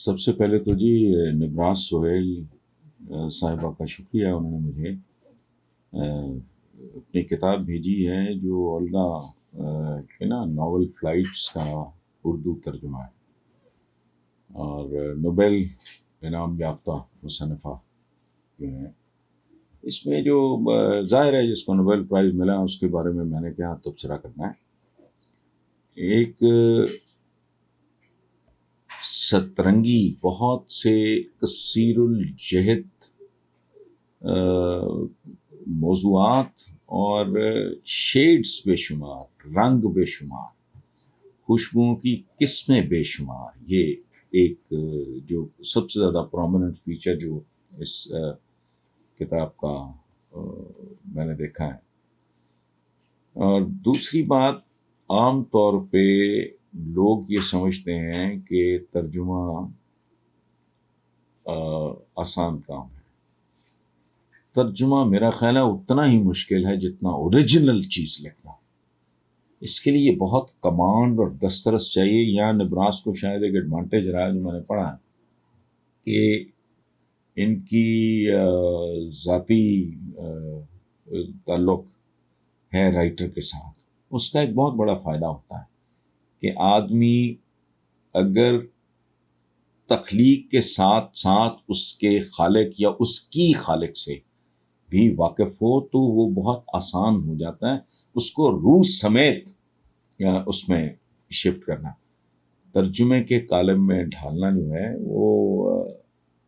سب سے پہلے تو جی نبراس سہیل صاحبہ کا شکریہ، انہوں نے مجھے اپنی کتاب بھیجی ہے جو اولگا کے نا ناول فلائٹس کا اردو ترجمہ ہے، اور نوبل انعام یافتہ مصنفہ جو ہیں۔ اس میں جو ظاہر ہے جس کو نوبل پرائز ملا اس کے بارے میں نے کیا تبصرہ کرنا ہے۔ ایک سترنگی، بہت سے کثیر الجہت موضوعات اور شیڈز بے شمار، رنگ بے شمار، خوشبوؤں کی قسمیں بے شمار، یہ ایک جو سب سے زیادہ پرومیننٹ فیچر جو اس کتاب کا میں نے دیکھا ہے۔ اور دوسری بات، عام طور پہ لوگ یہ سمجھتے ہیں کہ ترجمہ آسان کام ہے۔ ترجمہ میرا خیال ہے اتنا ہی مشکل ہے جتنا اوریجنل چیز لکھنا۔ اس کے لیے بہت کمانڈ اور دسترس چاہیے۔ یہاں نبراس کو شاید ایک ایڈوانٹیج رہا ہے جو میں نے پڑھا ہے کہ ان کی ذاتی تعلق ہے رائٹر کے ساتھ، اس کا ایک بہت بڑا فائدہ ہوتا ہے کہ آدمی اگر تخلیق کے ساتھ ساتھ اس کے خالق یا اس کی خالق سے بھی واقف ہو تو وہ بہت آسان ہو جاتا ہے اس کو روح سمیت اس میں شفٹ کرنا۔ ترجمے کے کالم میں ڈھالنا جو ہے وہ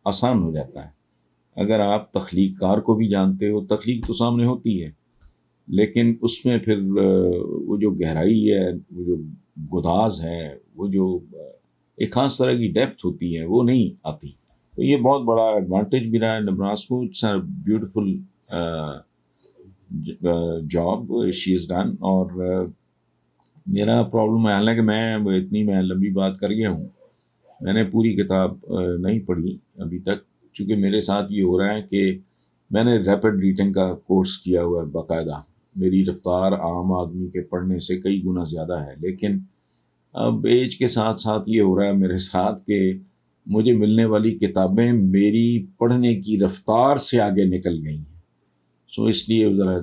آسان ہو جاتا ہے اگر آپ تخلیق کار کو بھی جانتے ہو۔ تخلیق تو سامنے ہوتی ہے لیکن اس میں پھر وہ جو گہرائی ہے، وہ جو گداز ہے، وہ جو ایک خاص طرح کی ڈیپتھ ہوتی ہے وہ نہیں آتی۔ تو یہ بہت بڑا ایڈوانٹیج بھی رہا ہے نبراس کو۔ It's a beautiful job she is done. اور میرا پرابلم ہے، حالانکہ میں لمبی بات کر گیا ہوں، میں نے پوری کتاب نہیں پڑھی ابھی تک، چونکہ میرے ساتھ یہ ہو رہا ہے کہ میں نے ریپڈ ریڈنگ کا کورس کیا ہوا ہے باقاعدہ۔ میری رفتار عام آدمی کے پڑھنے سے کئی گنا زیادہ ہے، لیکن اب ایج کے ساتھ ساتھ یہ ہو رہا ہے میرے ساتھ کہ مجھے ملنے والی کتابیں میری پڑھنے کی رفتار سے آگے نکل گئی ہیں۔ سو اس لیے ذرا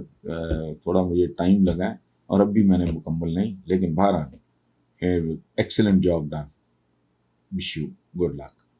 تھوڑا مجھے ٹائم لگا ہے اور اب بھی میں نے مکمل نہیں، لیکن بہرحال excellent job done, wish you good luck.